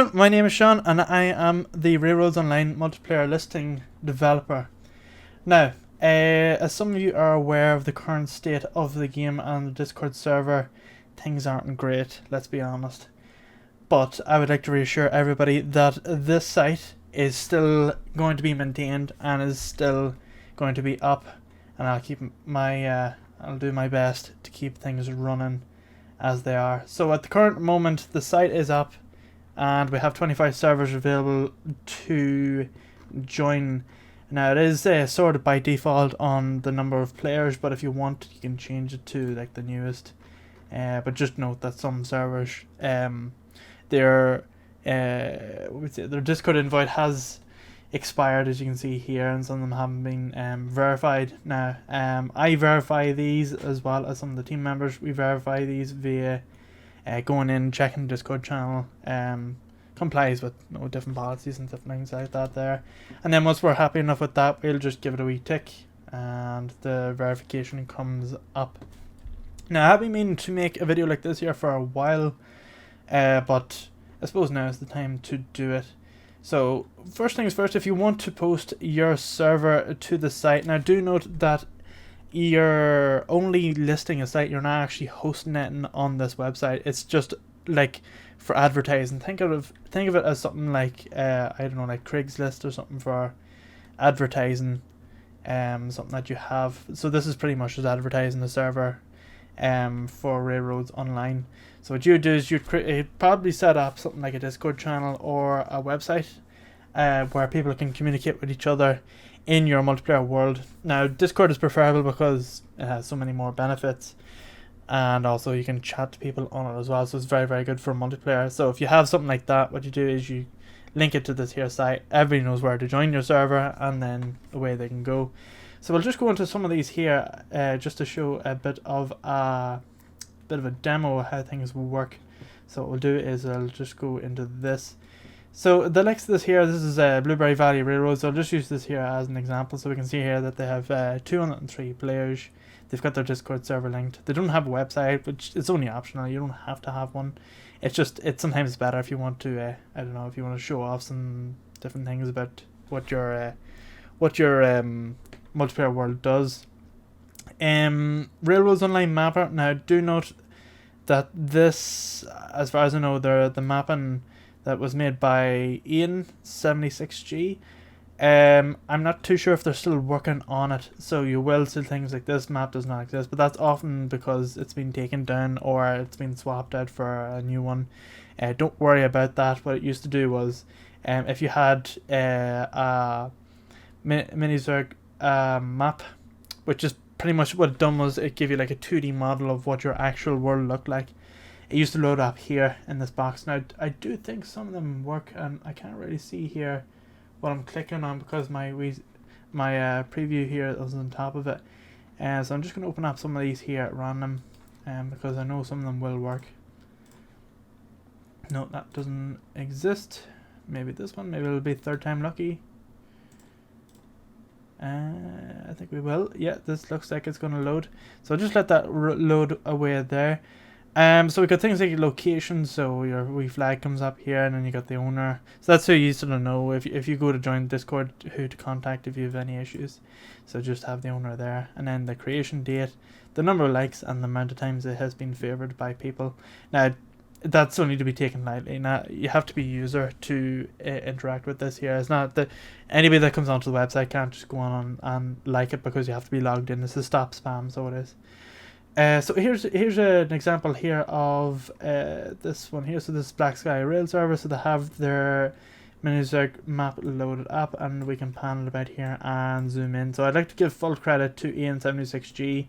everyone, my name is Sean and I am the Railroads Online multiplayer listing developer. Now, as some of you are aware of the current state of the game and the Discord server, things aren't great, let's be honest. But I would like to reassure everybody that this site is still going to be maintained and is still going to be up, and I'll do my best to keep things running as they are. So at the current moment, the site is up and we have 25 servers available to join. Now it is sorted by default on the number of players, but if you want you can change it to like the newest. But just note that some servers their Discord invite has expired, as you can see here, and some of them haven't been verified. Now I verify these as well as some of the team members. We verify these via going in, checking the Discord channel complies with different policies and different things like that there, and then once we're happy enough with that, we'll just give it a wee tick and the verification comes up. Now I've been meaning to make a video like this here for a while, but I suppose now is the time to do it. So first things first, if you want to post your server to the site, now do note that you're only listing a site, you're not actually hosting it on this website. It's just like for advertising. Think of it as something like I don't know, like Craigslist or something for advertising, something that you have. So this is pretty much just advertising the server for Railroads Online. So what you do is you'd probably set up something like a Discord channel or a website where people can communicate with each other in your multiplayer world. Now Discord is preferable because it has so many more benefits, and also you can chat to people on it as well, so it's very, very good for multiplayer. So if you have something like that, what you do is you link it to this here site, everybody knows where to join your server, and then away they can go. So we'll just go into some of these here just to show a bit of a demo of how things will work. So what we'll do is I'll just go into this. So the likes of this here, this is Blueberry Valley Railroad, so I'll just use this here as an example. So we can see here that they have 203 players. They've got their Discord server linked. They don't have a website, which is only optional. You don't have to have one. It's sometimes better if you want to I don't know, if you want to show off some different things about what your multiplayer world does. Railroads Online Mapper. Now do note that this, as far as I know, the mapping that was made by Ian76G. I'm not too sure if they're still working on it, so you will see things like this map does not exist, but that's often because it's been taken down or it's been swapped out for a new one. Don't worry about that. What it used to do was if you had a Minizerg map, which is pretty much what it done, was it gave you like a 2D model of what your actual world looked like. It used to load up here in this box. Now I do think some of them work, and I can't really see here what I'm clicking on because my preview here is on top of it. So I'm just going to open up some of these here at random because I know some of them will work. No, that doesn't exist. Maybe this one, maybe it'll be third time lucky. I think we will. Yeah, this looks like it's going to load. So I'll just let that load away there. So we got things like location, so your wee flag comes up here, and then you got the owner. So that's who you sort of know if you go to join Discord, who to contact if you have any issues. So just have the owner there, and then the creation date, the number of likes, and the amount of times it has been favored by people. Now that's only to be taken lightly. Now you have to be a user to interact with this here. It's not that anybody that comes onto the website can't just go on and like it, because you have to be logged in. This is stop spam, so it is. So here's an example here of this one here. So this is Black Sky Rail server. So they have their Minizerg map loaded up, and we can pan it about here and zoom in. So I'd like to give full credit to Ian76G.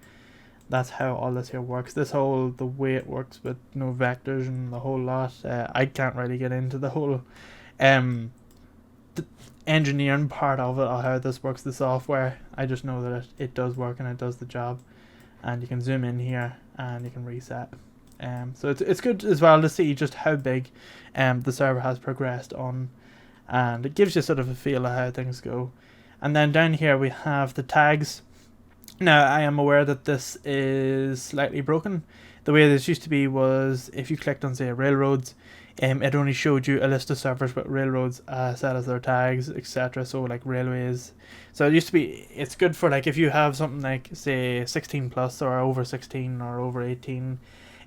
That's how all this here works. The way it works with no vectors and the whole lot. I can't really get into the whole the engineering part of it, or how this works, the software. I just know that it does work and it does the job. And you can zoom in here and you can reset. So it's good as well to see just how big the server has progressed on, and it gives you sort of a feel of how things go. And then down here we have the tags. Now I am aware that this is slightly broken. The way this used to be was if you clicked on, say, railroads, it only showed you a list of servers with railroads set as their tags, etc. So like railways. So it used to be, it's good for like if you have something like say 16 plus or over 16 or over 18,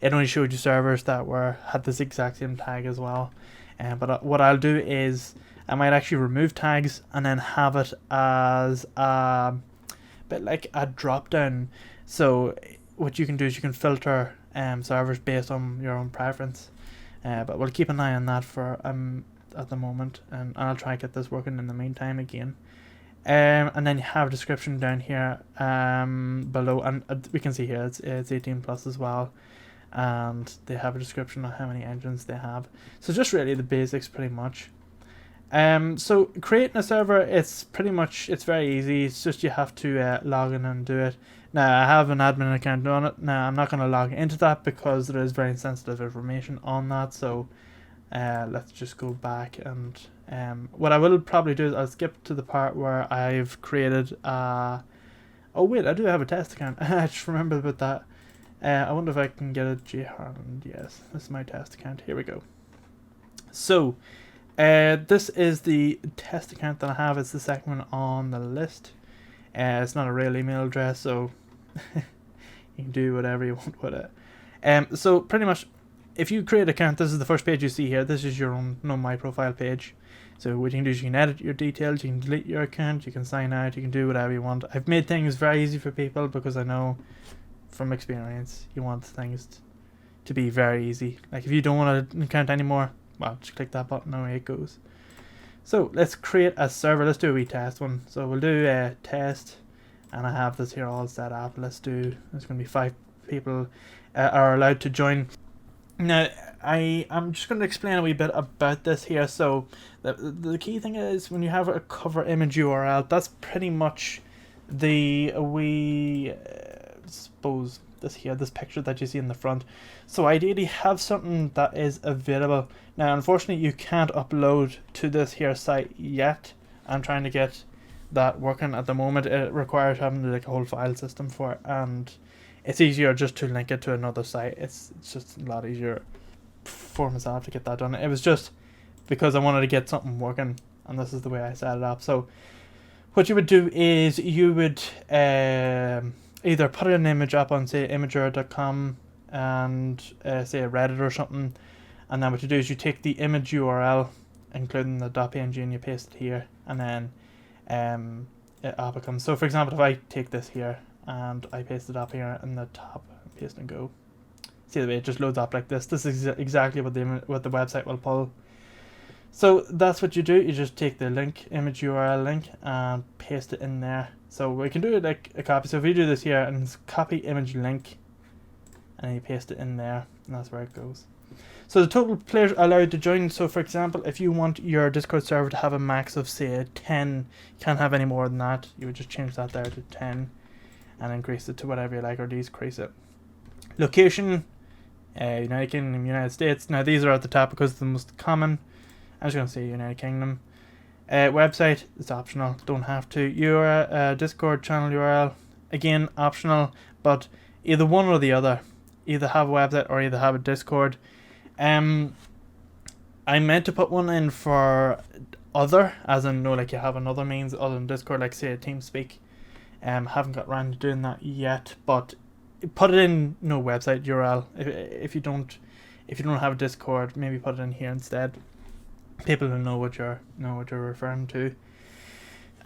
it only showed you servers that had this exact same tag as well. But what I'll do is I might actually remove tags and then have it as a bit like a drop down. So what you can do is you can filter servers based on your own preference. But we'll keep an eye on that for at the moment, and I'll try and get this working in the meantime again. And then you have a description down here below, and we can see here it's 18 plus as well, and they have a description of how many engines they have. So just really the basics pretty much. So creating a server, it's very easy. It's just you have to log in and do it. Now I have an admin account on it. Now I'm not going to log into that because there is very sensitive information on that. So let's just go back, and what I will probably do is I'll skip to the part where I've created oh wait, I do have a test account. I just remembered about that. I wonder if I can get a J Harland. Yes, this is my test account. Here we go. So this is the test account that I have. It's the second one on the list. It's not a real email address, so you can do whatever you want with it. So pretty much, if you create an account, this is the first page you see here. This is your own Know My Profile page. So what you can do is you can edit your details, you can delete your account, you can sign out, you can do whatever you want. I've made things very easy for people because I know from experience you want things to be very easy. Like if you don't want an account anymore, well, just click that button, away it goes. So let's create a server. Let's do a wee test one. So we'll do a test, and I have this here all set up. There's going to be 5 people are allowed to join. Now I'm just going to explain a wee bit about this here. So the key thing is when you have a cover image URL, that's pretty much the suppose this picture that you see in the front. So ideally have something that is available. Now unfortunately you can't upload to this here site yet. I'm trying to get that working at the moment. It requires having like a whole file system for it, and it's easier just to link it to another site. It's just a lot easier for myself to get that done. It was just because I wanted to get something working, and this is the way I set it up. So what you would do is you would either put an image up on say Imgur.com and say a Reddit or something, and then what you do is you take the image URL including the .png and you paste it here, and then it up it comes. So for example, if I take this here and I paste it up here in the top, paste and go, see the way it just loads up like this. This is exactly what the website will pull. So that's what you do. You just take the link, image URL link, and paste it in there. So we can do it like a copy. So if you do this here and copy image link, and you paste it in there, and that's where it goes. So the total players allowed to join. So for example, if you want your Discord server to have a max of say 10, you can't have any more than that. You would just change that there to 10, and increase it to whatever you like, or decrease it. Location, United Kingdom, United States. Now these are at the top because it's the most common. I'm just going to say United Kingdom. Website is optional, don't have to. Your Discord channel URL, again optional, but either one or the other. Either have a website or either have a Discord. I meant to put one in for other, as in no, like you have another means other than Discord, like say TeamSpeak. Haven't got around to doing that yet, but put it in no website URL. If you don't have a Discord, maybe put it in here instead. People will know what you're referring to.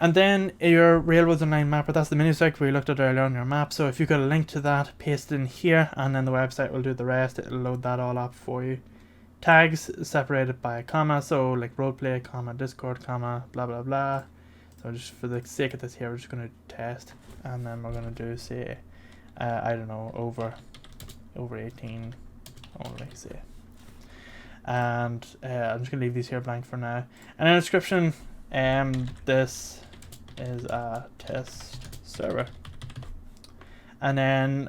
And then your Railroads Online mapper, that's the menu site we looked at earlier on your map. So if you've got a link to that, paste it in here, and then the website will do the rest. It'll load that all up for you. Tags separated by a comma, so like roleplay, comma, Discord, comma, blah blah blah. So just for the sake of this here, we're just going to test, and then we're going to do say, I don't know, over 18 only, say. And I'm just going to leave these here blank for now. And in the description, this is a test server. And then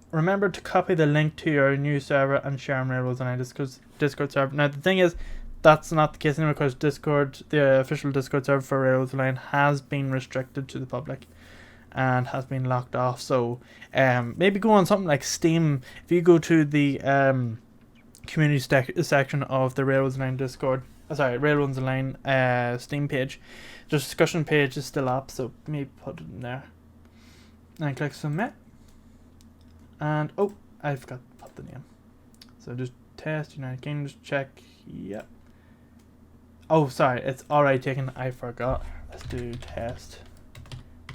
remember to copy the link to your new server and share on Railroads Online Discord server. Now the thing is, that's not the case anymore because Discord, the official Discord server for Railroads Online, has been restricted to the public and has been locked off. So maybe go on something like Steam. If you go to the community section of the Railroads Online Discord. Railroads Online Steam page. The discussion page is still up, so maybe put it in there. And click submit. And oh, I forgot to put the name. So just test United Kingdom, just check. Yep. Oh, sorry, it's already taken. I forgot. Let's do test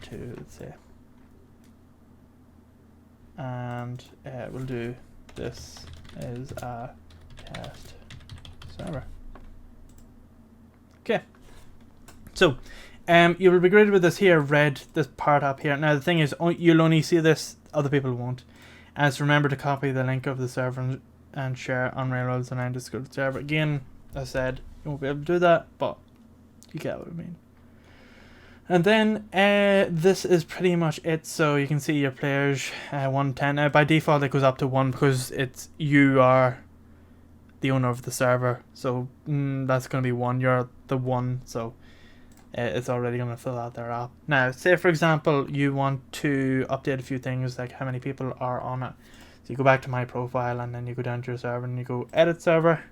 2, let's say. And we'll do this is a test server. Okay. So, you will be greeted with this here red, this part up here. Now the thing is, you'll only see this, other people won't. And so remember to copy the link of the server and share on Railroads Online Discord server. Again, as I said, you won't be able to do that, but you get what I mean. And then this is pretty much it. So you can see your players 110. Now by default it goes up to 1 because you are the owner of the server. So that's going to be 1. You're the 1. So it's already going to fill out their app. Now say for example you want to update a few things like how many people are on it. So you go back to my profile and then you go down to your server and you go edit server.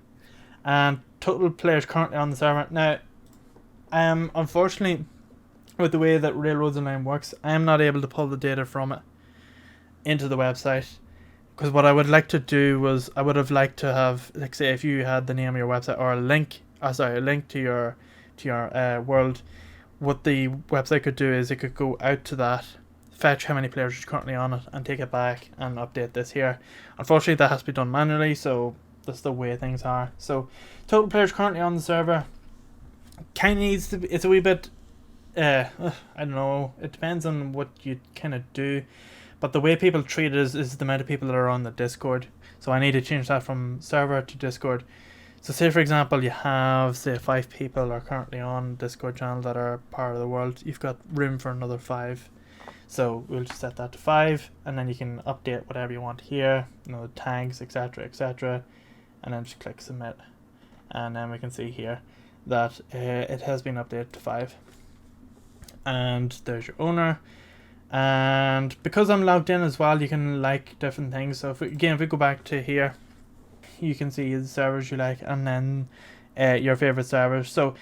And total players currently on the server. Now unfortunately, with the way that Railroads Online works, I am not able to pull the data from it into the website, because what I would like to do was I would have liked to have, like, say if you had the name of your website or a link to your world. What the website could do is it could go out to that, fetch how many players are currently on it, and take it back and update this here. Unfortunately, that has to be done manually, so that's the way things are. So total players currently on the server kind of needs to be, it's a wee bit I don't know, it depends on what you kind of do, but the way people treat it is the amount of people that are on the Discord. So I need to change that from server to Discord. So say for example you have, say 5 people are currently on Discord channel that are part of the world, you've got room for another 5. So we'll just set that to 5, and then you can update whatever you want here, the tags, etc, etc, and then just click submit, and then we can see here that it has been updated to 5. And there's your owner, and because I'm logged in as well, you can like different things. So if we go back to here, you can see the servers you like, and then your favorite servers. So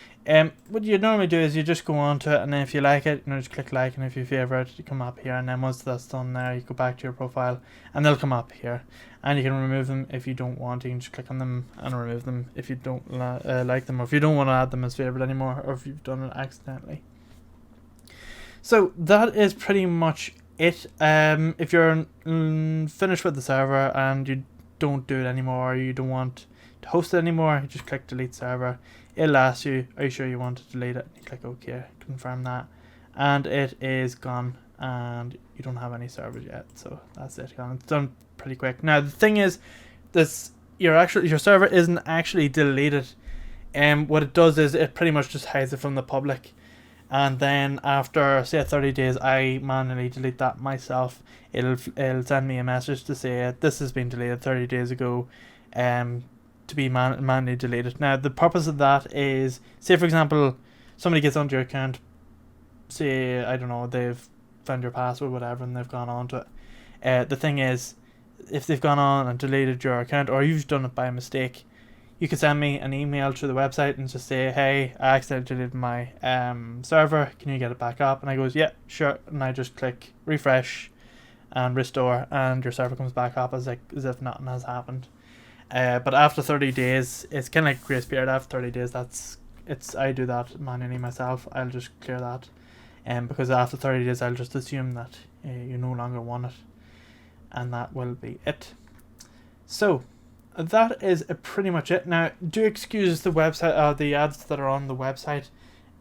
what you normally do is you just go on to it, and then if you like it, just click like, and if you favorite, you come up here, and then once that's done there, you go back to your profile and they'll come up here, and you can remove them if you don't want. You can just click on them and remove them if you don't like them, or if you don't want to add them as favorite anymore, or if you've done it accidentally. So that is pretty much it. If you're finished with the server and you don't do it anymore, or you don't want to host it anymore, you just click delete server. It'll ask you, are you sure you want to delete it? You click OK, confirm that, and it is gone, and you don't have any servers yet. So that's it. It's done pretty quick. Now the thing is, your server isn't actually deleted. What it does is it pretty much just hides it from the public. And then after, say, 30 days, I manually delete that myself. It'll send me a message to say this has been deleted 30 days ago, to be manually deleted. Now, the purpose of that is, say, for example, somebody gets onto your account, say, I don't know, they've found your password, whatever, and they've gone on to it. The thing is, if they've gone on and deleted your account, or you've done it by mistake, you can send me an email to the website and just say, hey, I accidentally deleted my server, can you get it back up? And I goes, yeah, sure, and I just click refresh and restore, and your server comes back up as if nothing has happened. But after 30 days, it's kind of like grace period. After 30 days, I do that manually myself. I'll just clear that, because after 30 days, I'll just assume that you no longer want it, and that will be it. So that is pretty much it. Now, do excuse the website, the ads that are on the website.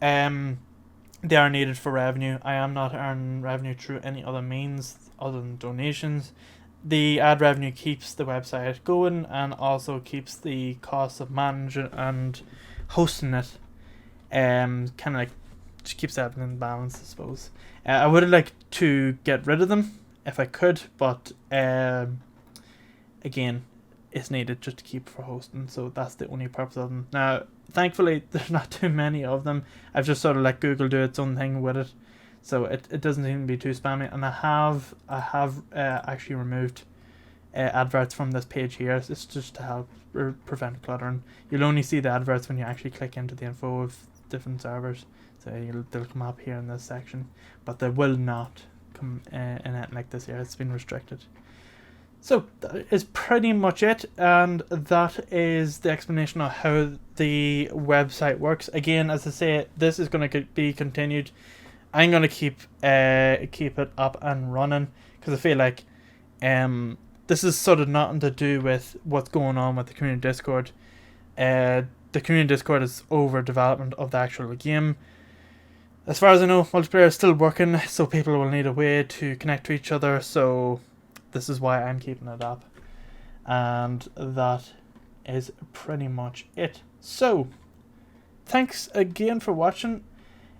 They are needed for revenue. I am not earning revenue through any other means other than donations. The ad revenue keeps the website going, and also keeps the cost of managing and hosting it, kind of like just keeps everything in balance, I suppose. I would like to get rid of them if I could, but again, it's needed just to keep for hosting, so that's the only purpose of them. Now, thankfully, there's not too many of them. I've just sort of let Google do its own thing with it, so it doesn't seem to be too spammy. And I have actually removed adverts from this page here. It's just to help prevent cluttering. You'll only see the adverts when you actually click into the info of different servers. So they'll come up here in this section, but they will not come in it like this here. It's been restricted. So that is pretty much it, and that is the explanation of how the website works. Again, as I say, this is going to be continued. I'm going to keep it up and running because I feel like this is sort of nothing to do with what's going on with the community Discord. The community Discord is over development of the actual game. As far as I know, multiplayer is still working, so people will need a way to connect to each other, so this is why I'm keeping it up. And that is pretty much it. So, thanks again for watching.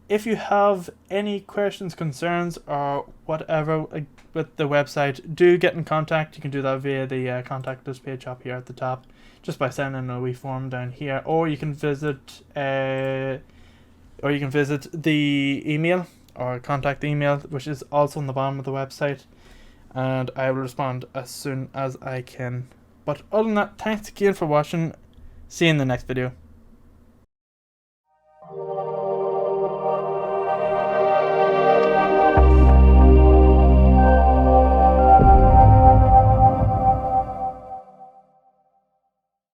If you have any questions, concerns, or whatever with the website, do get in contact. You can do that via the contact us page up here at the top, just by sending a wee form down here, or you can visit the email or contact email, which is also on the bottom of the website, and I will respond as soon as I can. But other than that, thanks again for watching. See you in the next video.